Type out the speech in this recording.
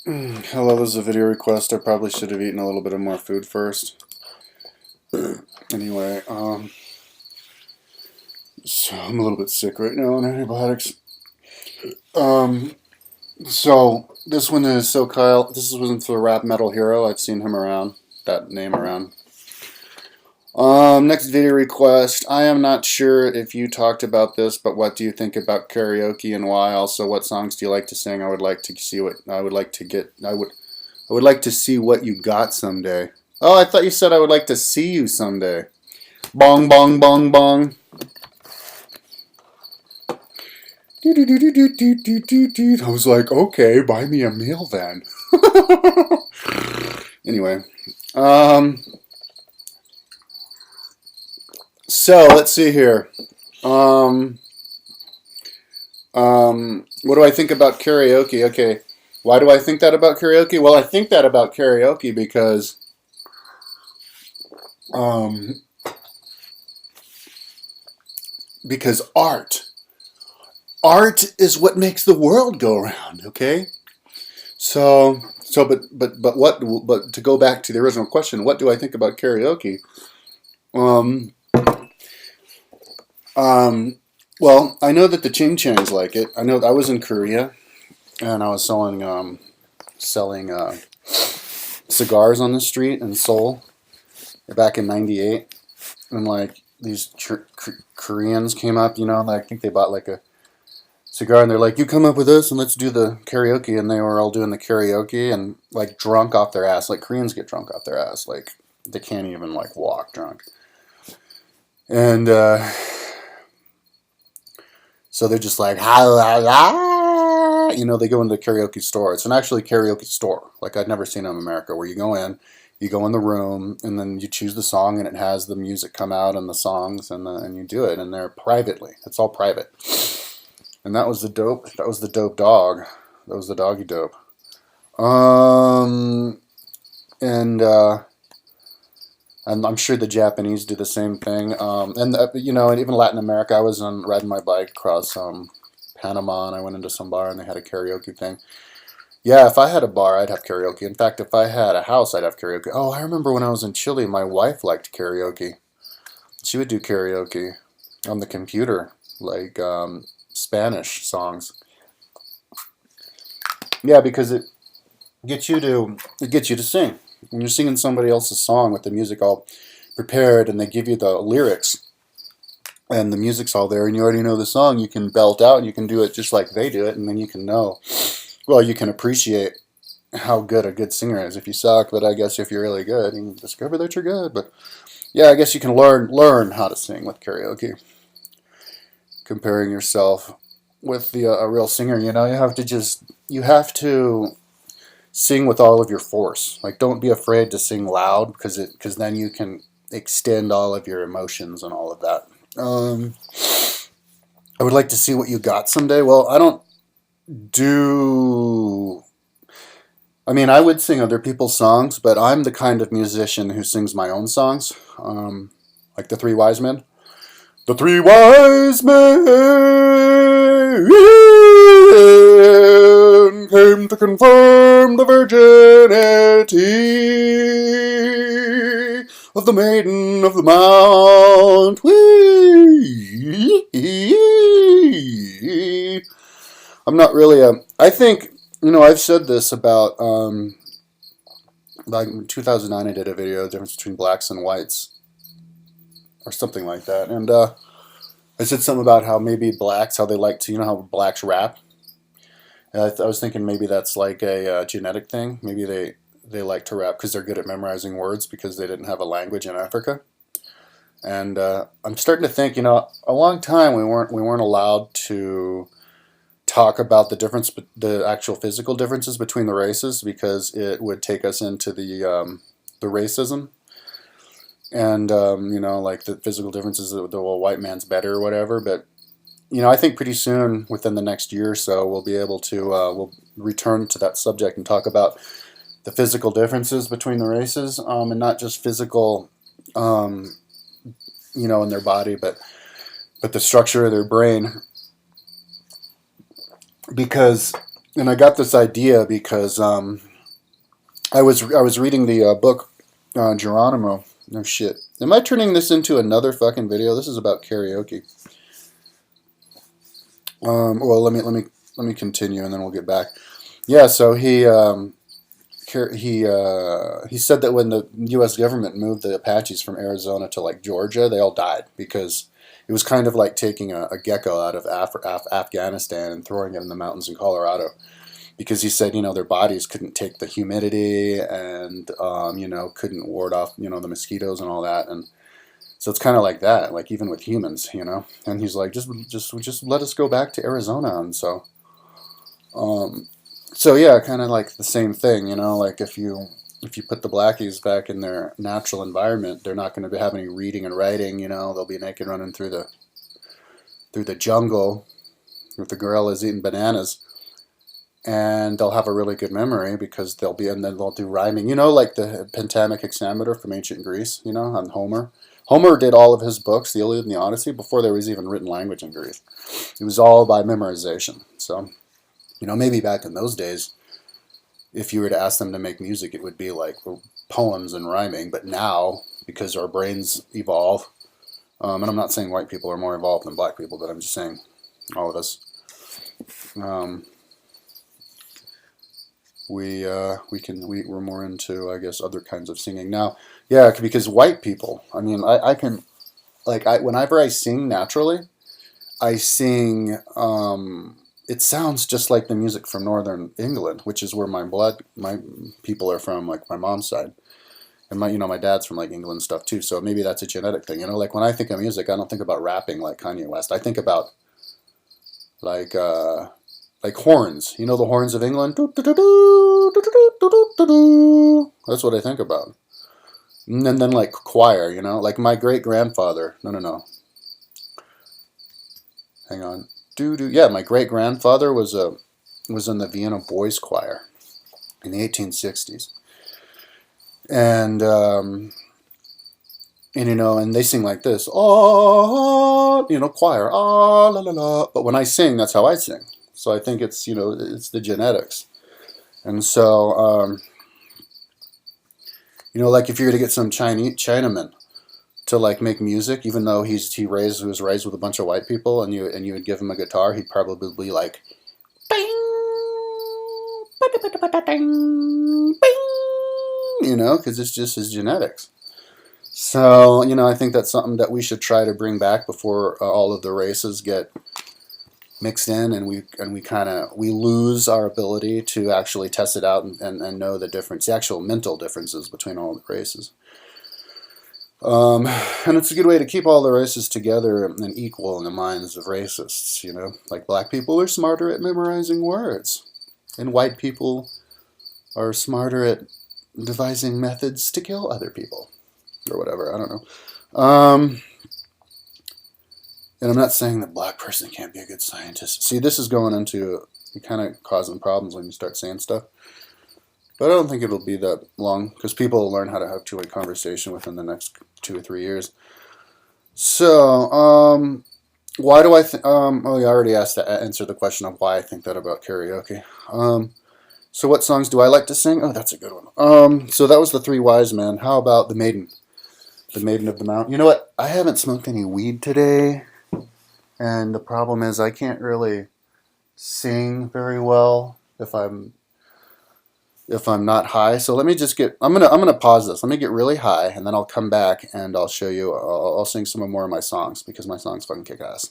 Hello, this is a video request. I probably should have eaten a little bit of more food first. Anyway, so I'm a little bit sick right now on antibiotics. Um, so this one is Kyle. This was for Rap Metal Hero. I've seen him around, that name around. Next video request. I am not sure if you talked about this, but what do you think about karaoke and why? Also, what songs do you like to sing? I would like to see what I would like to get. I would like to see what you got someday. Oh, I thought you said I would like to see you someday. Bong, bong, bong, bong. I was like, okay, buy me a meal then. Anyway, so let's see here. What do I think about karaoke? Okay, why do I think that about karaoke? Well, I think that about karaoke um, because art is what makes the world go around. Okay, but to go back to the original question, what do I think about karaoke? Um, um, well, I know that the Ching Changs like it. I know I was in Korea and I was selling cigars on the street in Seoul back in '98, and like these Koreans came up, and I think they bought like a cigar, and they're like, "You come up with us, and let's do the karaoke." And they were all doing the karaoke and like drunk off their ass, like Koreans get drunk off their ass, like they can't even like walk drunk, and so they're just like, ha la la, they go into the karaoke store. It's an actually karaoke store, like I'd never seen in America, where you go in the room, and then you choose the song, and it has the music come out and the songs, and you do it, and they're privately. It's all private. And that was the dope. That was the dope dog. That was the doggy dope. Um, and I'm sure the Japanese do the same thing. And even Latin America. I was riding my bike across Panama, and I went into some bar, and they had a karaoke thing. Yeah, if I had a bar, I'd have karaoke. In fact, if I had a house, I'd have karaoke. Oh, I remember when I was in Chile, my wife liked karaoke. She would do karaoke on the computer, like Spanish songs. Yeah, because it gets you to sing. When you're singing somebody else's song with the music all prepared, and they give you the lyrics, and the music's all there, and you already know the song, you can belt out, and you can do it just like they do it, and then you can know. Well, you can appreciate how good a good singer is. If you suck, but I guess if you're really good, you can discover that you're good. But yeah, I guess you can learn how to sing with karaoke. Comparing yourself with a real singer, you have to sing with all of your force. Like, don't be afraid to sing loud, because then you can extend all of your emotions and all of that. I would like to see what you got someday. Well, I don't do. I mean, I would sing other people's songs, but I'm the kind of musician who sings my own songs, like the Three Wise Men. The Three Wise Men came to confirm the virginity of the Maiden of the Mount. I'm not really a. I think, I've said this about like in 2009. I did a video, the difference between blacks and whites, or something like that, and I said something about how maybe blacks, how they like to, how blacks rap. And I was thinking maybe that's like a genetic thing. Maybe they like to rap because they're good at memorizing words, because they didn't have a language in Africa. And I'm starting to think, a long time we weren't allowed to talk about the actual physical differences between the races, because it would take us into the racism, and like the physical differences, the white man's better or whatever. But I think pretty soon, within the next year or so, we'll be able to we'll return to that subject and talk about the physical differences between the races, and not just physical, in their body, but the structure of their brain. Because And I got this idea because I was reading the book Geronimo. No shit. Am I turning this into another fucking video? This is about karaoke. Well, let me continue, and then we'll get back. Yeah. So he said that when the U.S. government moved the Apaches from Arizona to like Georgia, they all died because it was kind of like taking a gecko out of Afghanistan and throwing it in the mountains in Colorado. Because he said, their bodies couldn't take the humidity and, couldn't ward off, the mosquitoes and all that. And so it's kind of like that, like even with humans. And he's like, just let us go back to Arizona. And um, so yeah, kind of like the same thing, like if you put the blackies back in their natural environment, they're not going to have any reading and writing. They'll be naked running through the jungle with the gorillas eating bananas. And they'll have a really good memory because and then they'll do rhyming. Like the pentamic hexameter from ancient Greece, on Homer. Homer did all of his books, the Iliad and the Odyssey, before there was even written language in Greece. It was all by memorization. So, maybe back in those days, if you were to ask them to make music, it would be like poems and rhyming. But now, because our brains evolve, and I'm not saying white people are more evolved than black people, but I'm just saying all of us. We're more into, I guess, other kinds of singing now. Yeah, because white people, I mean, I can, like, whenever I sing naturally, I sing. It sounds just like the music from Northern England, which is where my people are from, like my mom's side, and my dad's from like England stuff too. So maybe that's a genetic thing. Like when I think of music, I don't think about rapping like Kanye West. I think about like horns. The horns of England? That's what I think about. And then like choir, like my great grandfather. No. Hang on. Yeah, my great grandfather was in the Vienna Boys Choir in the 1860s. And they sing like this. Oh, choir. Ah, la la la. But when I sing, that's how I sing. So I think it's it's the genetics, and so like if you're gonna get some Chinaman to like make music, even though he was raised with a bunch of white people, and you would give him a guitar, he'd probably be like, bing, bing, because it's just his genetics. So I think that's something that we should try to bring back before all of the races get mixed in, and we lose our ability to actually test it out and know the difference, the actual mental differences between all the races. And it's a good way to keep all the races together and equal in the minds of racists. Like black people are smarter at memorizing words, and white people are smarter at devising methods to kill other people, or whatever. I don't know. And I'm not saying that black person can't be a good scientist. See, this is going into kind of causing problems when you start saying stuff. But I don't think it'll be that long because people will learn how to have two-way conversation within the next 2 or 3 years. So, why do I think? Oh, yeah, I already answered the question of why I think that about karaoke. So, what songs do I like to sing? Oh, that's a good one. So that was the Three Wise Men. How about the Maiden? The Maiden of the Mount. You know what? I haven't smoked any weed today. And the problem is I can't really sing very well if I'm not high. So let me just I'm gonna pause this. Let me get really high, and then I'll come back and I'll show you. I'll sing some more of my songs because my songs fucking kick ass.